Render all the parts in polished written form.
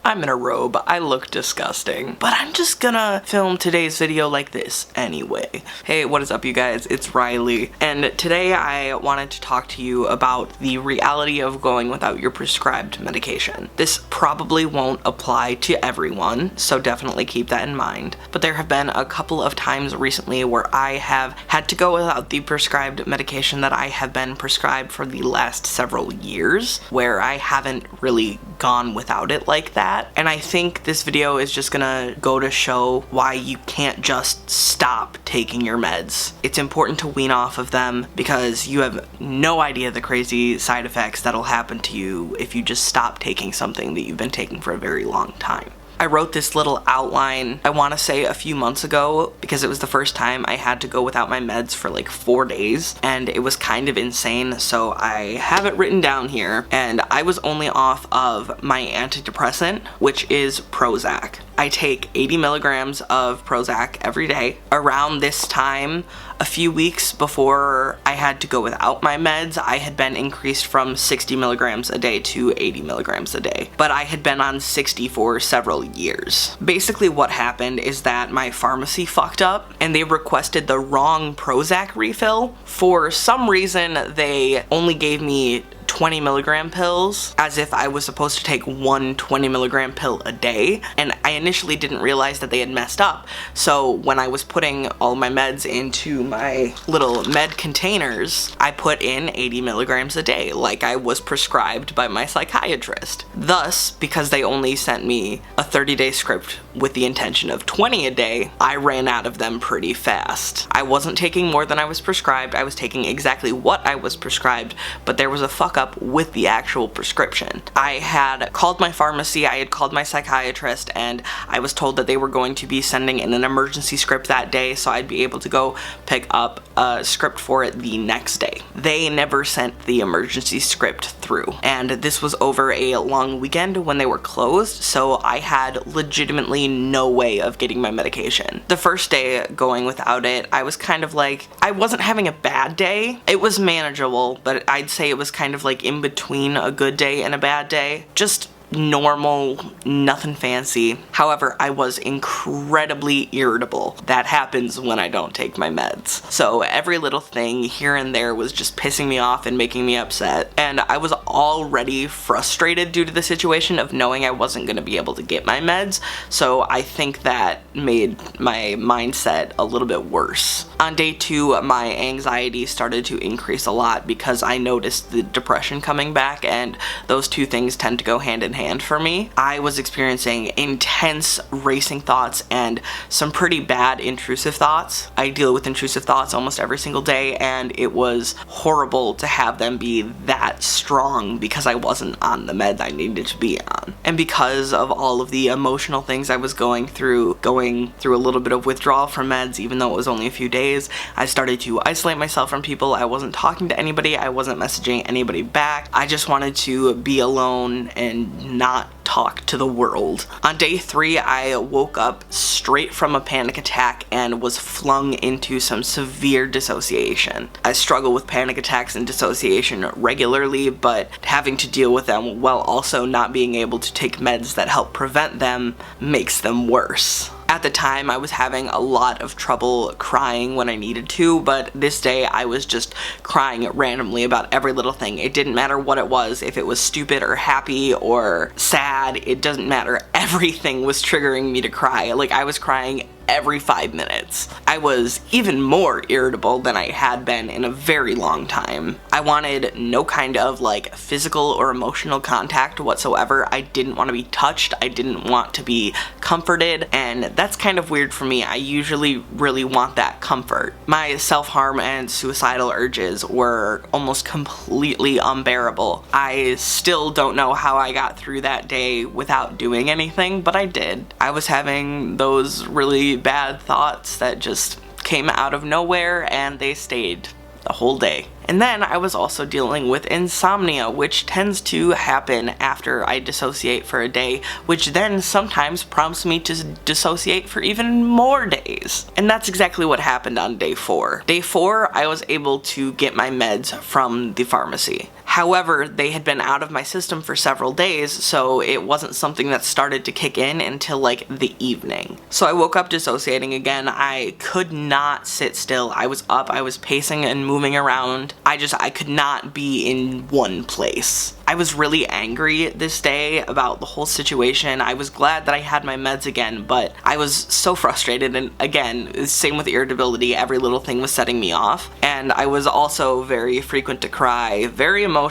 I'm in a robe, I look disgusting, but I'm just gonna film today's video like this anyway. Hey, what is up you guys? It's Riley, and today I wanted to talk to you about the reality of going without your prescribed medication. This probably won't apply to everyone, so definitely keep that in mind, but there have been a couple of times recently where I have had to go without the prescribed medication that I have been prescribed for the last several years, where I haven't really gone without it like that. And I think this video is just gonna go to show why you can't just stop taking your meds. It's important to wean off of them because you have no idea the crazy side effects that'll happen to you if you just stop taking something that you've been taking for a very long time. I wrote this little outline, I want to say a few months ago, because it was the first time I had to go without my meds for like 4 days, and it was kind of insane, so I have it written down here, and I was only off of my antidepressant, which is Prozac. I take 80 milligrams of Prozac every day. Around this time, a few weeks before I had to go without my meds, I had been increased from 60 milligrams a day to 80 milligrams a day. But I had been on 60 for several years. Basically what happened is that my pharmacy fucked up and they requested the wrong Prozac refill. For some reason, they only gave me 20 milligram pills, as if I was supposed to take one 20 milligram pill a day, and I initially didn't realize that they had messed up. So when I was putting all my meds into my little med containers, I put in 80 milligrams a day, like I was prescribed by my psychiatrist. Thus, because they only sent me a 30-day script with the intention of 20 a day, I ran out of them pretty fast. I wasn't taking more than I was prescribed, I was taking exactly what I was prescribed, but there was a fuck up with the actual prescription. I had called my pharmacy, I had called my psychiatrist, and I was told that they were going to be sending in an emergency script that day, so I'd be able to go pick up a script for it the next day. They never sent the emergency script through, and this was over a long weekend when they were closed, so I had legitimately no way of getting my medication. The first day going without it, I was kind of like, I wasn't having a bad day. It was manageable, but I'd say it was kind of like in between a good day and a bad day. Just normal, nothing fancy. However, I was incredibly irritable. That happens when I don't take my meds. So every little thing here and there was just pissing me off and making me upset. And I was already frustrated due to the situation of knowing I wasn't going to be able to get my meds. So I think that made my mindset a little bit worse. On day 2, my anxiety started to increase a lot because I noticed the depression coming back, and those two things tend to go hand in hand for me. I was experiencing intense racing thoughts and some pretty bad intrusive thoughts. I deal with intrusive thoughts almost every single day, and it was horrible to have them be that strong because I wasn't on the meds I needed to be on. And because of all of the emotional things I was going through a little bit of withdrawal from meds, even though it was only a few days, I started to isolate myself from people. I wasn't talking to anybody, I wasn't messaging anybody back. I just wanted to be alone and not talk to the world. On day 3, I woke up straight from a panic attack and was flung into some severe dissociation. I struggle with panic attacks and dissociation regularly, but having to deal with them while also not being able to take meds that help prevent them makes them worse. At the time, I was having a lot of trouble crying when I needed to, but this day I was just crying randomly about every little thing. It didn't matter what it was, if it was stupid or happy or sad, it doesn't matter. Everything was triggering me to cry. Like, I was crying every 5 minutes. I was even more irritable than I had been in a very long time. I wanted no kind of like physical or emotional contact whatsoever. I didn't want to be touched. I didn't want to be comforted, and that's kind of weird for me. I usually really want that comfort. My self-harm and suicidal urges were almost completely unbearable. I still don't know how I got through that day without doing anything, but I did. I was having those really bad thoughts that just came out of nowhere, and they stayed the whole day. And then I was also dealing with insomnia, which tends to happen after I dissociate for a day, which then sometimes prompts me to dissociate for even more days. And that's exactly what happened on day 4. Day 4, I was able to get my meds from the pharmacy. However, they had been out of my system for several days, so it wasn't something that started to kick in until like the evening. So I woke up dissociating again. I could not sit still. I was up, I was pacing and moving around. I could not be in one place. I was really angry this day about the whole situation. I was glad that I had my meds again, but I was so frustrated, and again, same with irritability, every little thing was setting me off. And I was also very frequent to cry, very emotional.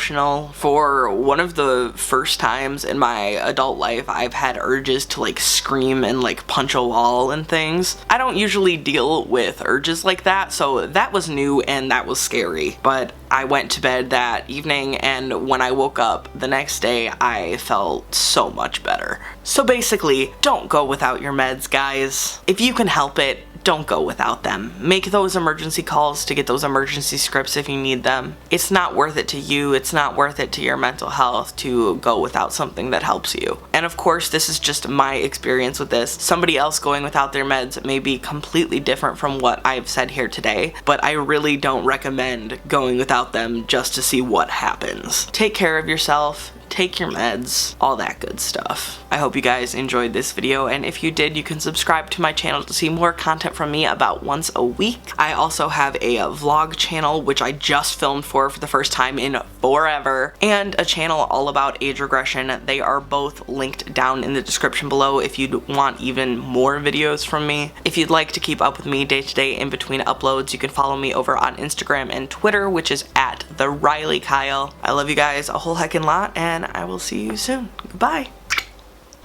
For one of the first times in my adult life, I've had urges to like scream and like punch a wall and things. I don't usually deal with urges like that, so that was new and that was scary. But I went to bed that evening, and when I woke up the next day, I felt so much better. So basically, don't go without your meds, guys. If you can help it, don't go without them. Make those emergency calls to get those emergency scripts if you need them. It's not worth it to you, it's not worth it to your mental health to go without something that helps you. And of course, this is just my experience with this. Somebody else going without their meds may be completely different from what I've said here today, but I really don't recommend going without them just to see what happens. Take care of yourself. Take your meds, all that good stuff. I hope you guys enjoyed this video, and if you did, you can subscribe to my channel to see more content from me about once a week. I also have a vlog channel, which I just filmed for the first time in forever, and a channel all about age regression. They are both linked down in the description below if you'd want even more videos from me. If you'd like to keep up with me day to day in between uploads, you can follow me over on Instagram and Twitter, which is @TheRileyKyle. I love you guys a whole heckin' lot, and I will see you soon. Goodbye.